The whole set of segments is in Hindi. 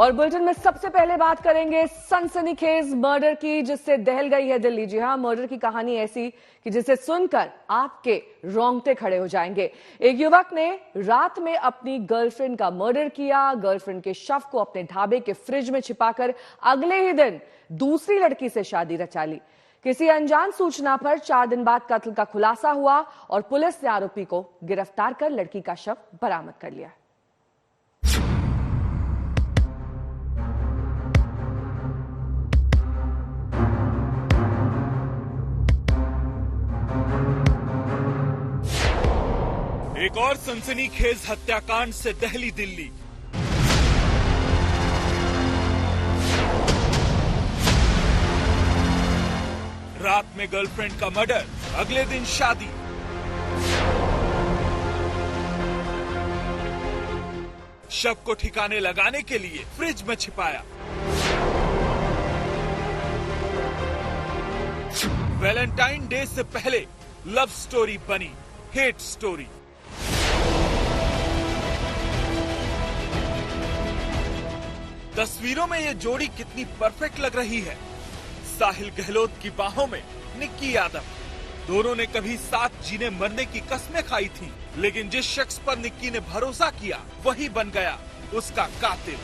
और बुलेटिन में सबसे पहले बात करेंगे सनसनीखेज मर्डर की, जिससे दहल गई है दिल्ली। जी हां, मर्डर की कहानी ऐसी कि जिसे सुनकर आपके रोंगटे खड़े हो जाएंगे। एक युवक ने रात में अपनी गर्लफ्रेंड का मर्डर किया। गर्लफ्रेंड के शव को अपने ढाबे के फ्रिज में छिपाकर अगले ही दिन दूसरी लड़की से शादी रचा ली। किसी अनजान सूचना पर 4 दिन बाद कत्ल का खुलासा हुआ और पुलिस ने आरोपी को गिरफ्तार कर लड़की का शव बरामद कर लिया। एक और सनसनीखेज हत्याकांड से दहली दिल्ली। रात में गर्लफ्रेंड का मर्डर, अगले दिन शादी। शव को ठिकाने लगाने के लिए फ्रिज में छिपाया। वैलेंटाइन डे से पहले लव स्टोरी बनी हेट स्टोरी। तस्वीरों में ये जोड़ी कितनी परफेक्ट लग रही है। साहिल गहलोत की बाहों में निक्की यादव। दोनों ने कभी साथ जीने मरने की कस्में खाई थी, लेकिन जिस शख्स पर निक्की ने भरोसा किया वही बन गया उसका कातिल।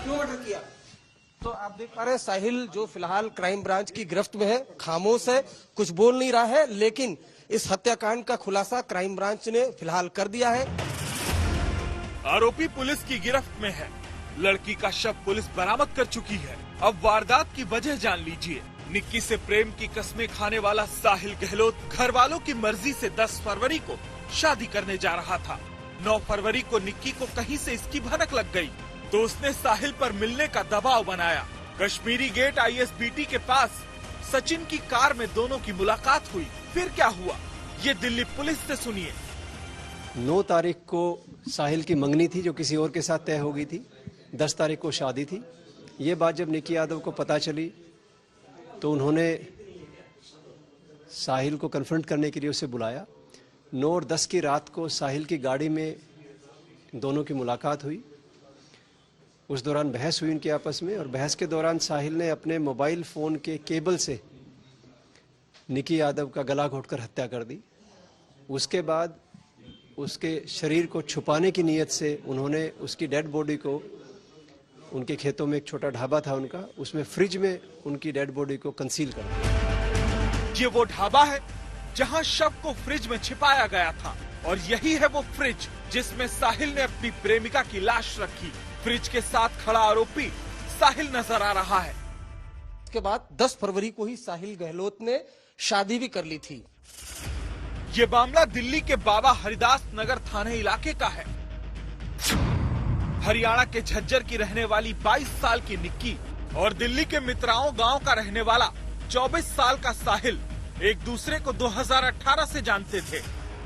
क्यों मर्डर किया? तो आप देख पा रहे हैं साहिल जो फिलहाल क्राइम ब्रांच की गिरफ्त में है, खामोश है, कुछ बोल नहीं रहा है, लेकिन इस हत्याकांड का खुलासा क्राइम ब्रांच ने फिलहाल कर दिया है। आरोपी पुलिस की गिरफ्त में है। लड़की का शव पुलिस बरामद कर चुकी है। अब वारदात की वजह जान लीजिए। निक्की से प्रेम की कस्में खाने वाला साहिल गहलोत घर वालों की मर्जी से 10 फरवरी को शादी करने जा रहा था। 9 फरवरी को निक्की को कहीं से इसकी भनक लग गई तो उसने साहिल पर मिलने का दबाव बनाया। कश्मीरी गेट ISBT के पास सचिन की कार में दोनों की मुलाकात हुई। फिर क्या हुआ, ये दिल्ली पुलिस से सुनिए। 9 तारीख को साहिल की मंगनी थी जो किसी और के साथ तय हो गई थी। 10 तारीख को शादी थी। ये बात जब निक्की यादव को पता चली तो उन्होंने साहिल को कन्फ्रंट करने के लिए उसे बुलाया। 9 और 10 की रात को साहिल की गाड़ी में दोनों की मुलाकात हुई। उस दौरान बहस हुई उनके आपस में, और बहस के दौरान साहिल ने अपने मोबाइल फ़ोन के केबल से निक्की यादव का गला घोंटकर हत्या कर दी। उसके बाद उसके शरीर को छुपाने की नीयत से उन्होंने उसकी डेड बॉडी को, उनके खेतों में एक छोटा ढाबा था उनका, उसमें फ्रिज में उनकी डेड बॉडी को कंसील कर दिया। ये वो ढाबा है जहां शव को फ्रिज में छिपाया गया था, और यही है वो फ्रिज जिसमें साहिल ने अपनी प्रेमिका की लाश रखी। फ्रिज के साथ खड़ा आरोपी साहिल नजर आ रहा है। इसके बाद 10 फरवरी को ही साहिल गहलोत ने शादी भी कर ली थी। ये मामला दिल्ली के बाबा हरिदास नगर थाने इलाके का है। हरियाणा के झज्जर की रहने वाली 22 साल की निक्की और दिल्ली के मित्राओं गांव का रहने वाला 24 साल का साहिल एक दूसरे को 2018 से जानते थे।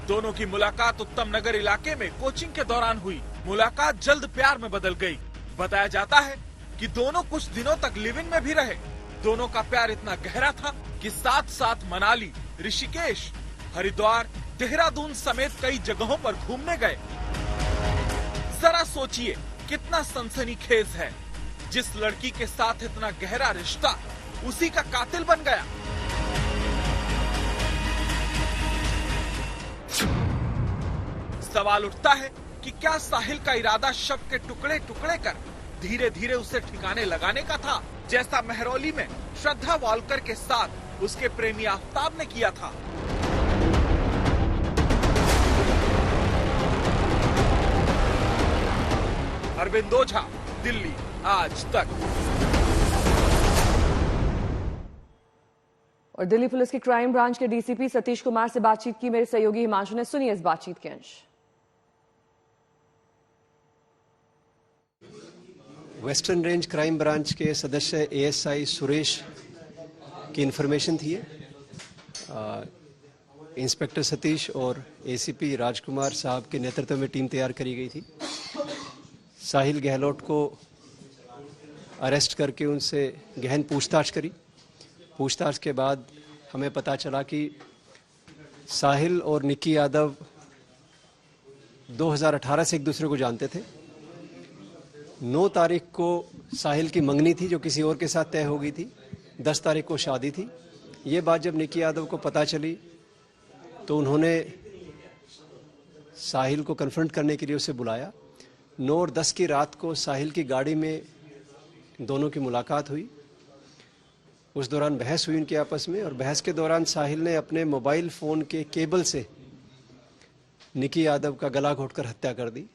दोनों की मुलाकात उत्तम नगर इलाके में कोचिंग के दौरान हुई। मुलाकात जल्द प्यार में बदल गई। बताया जाता है कि दोनों कुछ दिनों तक लिव इन में भी रहे। दोनों का प्यार इतना गहरा था कि साथ साथ मनाली, ऋषिकेश, हरिद्वार, देहरादून समेत कई जगहों पर घूमने गए। जरा सोचिए कितना सनसनीखेज है। जिस लड़की के साथ इतना गहरा रिश्ता, उसी का कातिल बन गया। सवाल उठता है कि क्या साहिल का इरादा शव के टुकड़े टुकड़े कर धीरे धीरे उसे ठिकाने लगाने का था, जैसा मेहरौली में श्रद्धा वालकर के साथ उसके प्रेमी आफ्ताब ने किया था। अरविंद ओझा, दिल्ली आज तक। और दिल्ली पुलिस की क्राइम ब्रांच के DCP सतीश कुमार से बातचीत की मेरे सहयोगी हिमांशु ने। सुनिए इस बातचीत के अंश। वेस्टर्न रेंज क्राइम ब्रांच के सदस्य ASI सुरेश की इन्फॉर्मेशन थी। इंस्पेक्टर सतीश और ACP राजकुमार साहब के नेतृत्व में टीम तैयार करी गई थी। साहिल गहलोत को अरेस्ट करके उनसे गहन पूछताछ करी। पूछताछ के बाद हमें पता चला कि साहिल और निक्की यादव 2018 से एक दूसरे को जानते थे। 9 तारीख को साहिल की मंगनी थी जो किसी और के साथ तय हो गई थी। 10 तारीख को शादी थी। ये बात जब निक्की यादव को पता चली तो उन्होंने साहिल को कन्फ्रंट करने के लिए उसे बुलाया। 9 और 10 की रात को साहिल की गाड़ी में दोनों की मुलाकात हुई। उस दौरान बहस हुई उनके आपस में, और बहस के दौरान साहिल ने अपने मोबाइल फ़ोन के केबल से निक्की यादव का गला घोंटकर हत्या कर दी।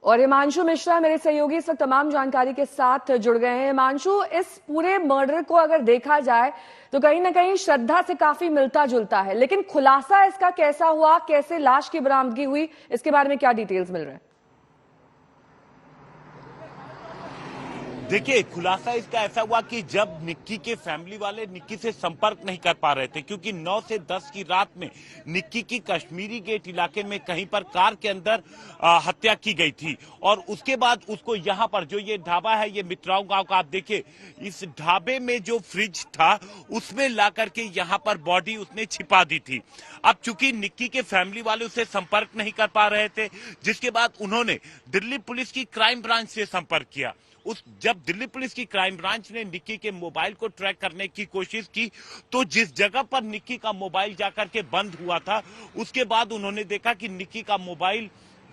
और हिमांशु मिश्रा मेरे सहयोगी इस वक्त तमाम जानकारी के साथ जुड़ गए हैं। हिमांशु, इस पूरे मर्डर को अगर देखा जाए तो कहीं ना कहीं श्रद्धा से काफी मिलता जुलता है, लेकिन खुलासा इसका कैसा हुआ, कैसे लाश की बरामदगी हुई, इसके बारे में क्या डिटेल्स मिल रहे हैं? देखिए, खुलासा इसका ऐसा हुआ कि जब निक्की के फैमिली वाले निक्की से संपर्क नहीं कर पा रहे थे, क्योंकि 9 से 10 की रात में निक्की की कश्मीरी गेट इलाके में कहीं पर कार के अंदर हत्या की गई थी, और उसके बाद उसको यहाँ पर जो ये ढाबा है, ये मित्राओं गांव का, आप देखिए इस ढाबे में जो फ्रिज था उसमें ला करके यहाँ पर बॉडी उसने छिपा दी थी। अब चूंकि निक्की के फैमिली वाले उससे संपर्क नहीं कर पा रहे थे, जिसके बाद उन्होंने दिल्ली पुलिस की क्राइम ब्रांच से संपर्क किया। जब दिल्ली पुलिस की क्राइम ब्रांच ने निक्की के मोबाइल को ट्रैक करने की कोशिश की तो जिस जगह पर निक्की का मोबाइल जाकर के बंद हुआ था, उसके बाद उन्होंने देखा कि निक्की का मोबाइल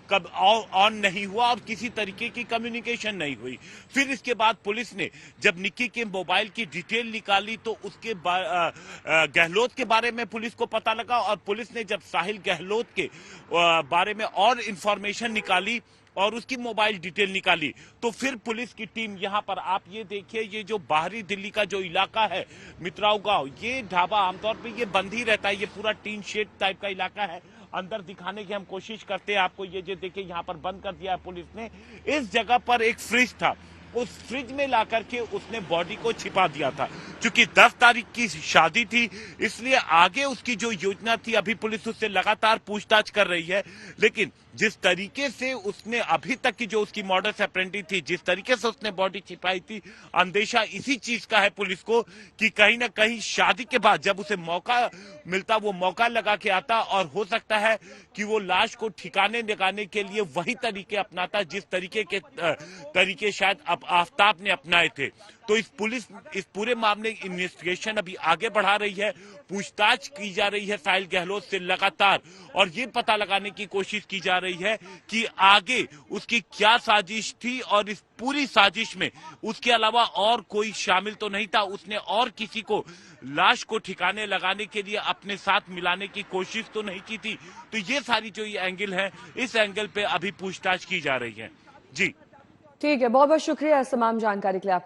कब ऑन नहीं हुआ और किसी तरीके की कम्युनिकेशन नहीं हुई। फिर इसके बाद पुलिस ने जब निक्की के मोबाइल की डिटेल निकाली तो उसके गहलोत के बारे में पुलिस को पता लगा, और पुलिस ने जब साहिल गहलोत के बारे में और इंफॉर्मेशन निकाली और उसकी मोबाइल डिटेल निकाली तो फिर पुलिस की टीम यहाँ पर, आप ये देखिए, ये जो बाहरी दिल्ली का जो इलाका है मित्राओं गांव, ये ढाबा आमतौर पे ये बंद ही रहता है, ये पूरा टीन शेड टाइप का इलाका है। अंदर दिखाने की हम कोशिश करते हैं आपको, ये जो देखिए यहाँ पर बंद कर दिया है पुलिस ने। इस जगह पर एक फ्रिज था, उस फ्रिज में ला करके उसने बॉडी को छिपा दिया था। क्योंकि 10 तारीख की शादी थी, इसलिए आगे उसकी जो योजना थी, अभी पुलिस उससे लगातार पूछताछ कर रही है, लेकिन जिस तरीके से उसने अभी तक की जो उसकी मॉडस ऑपरेंडी थी, जिस तरीके से उसने बॉडी छिपाई थी, अंदेशा इसी चीज का है पुलिस को कि कहीं ना कहीं शादी के बाद जब उसे मौका मिलता वो मौका लगा के आता, और हो सकता है कि वो लाश को ठिकाने लगाने के लिए वही तरीके अपनाता जिस तरीके शायद आफ्ताब ने अपनाए थे। तो इस पूरे मामले की इन्वेस्टिगेशन अभी आगे बढ़ा रही है, पूछताछ की जा रही है साहिल गहलोत से लगातार, और ये पता लगाने की कोशिश की जा रही है कि आगे उसकी क्या साजिश थी, और इस पूरी साजिश में उसके अलावा और कोई शामिल तो नहीं था, उसने और किसी को लाश को ठिकाने लगाने के लिए अपने साथ मिलाने की कोशिश तो नहीं की थी। तो ये सारी जो ये एंगल है, इस एंगल पे अभी पूछताछ की जा रही है। जी ठीक है, बहुत बहुत शुक्रिया इस तमाम जानकारी के लिए आपका।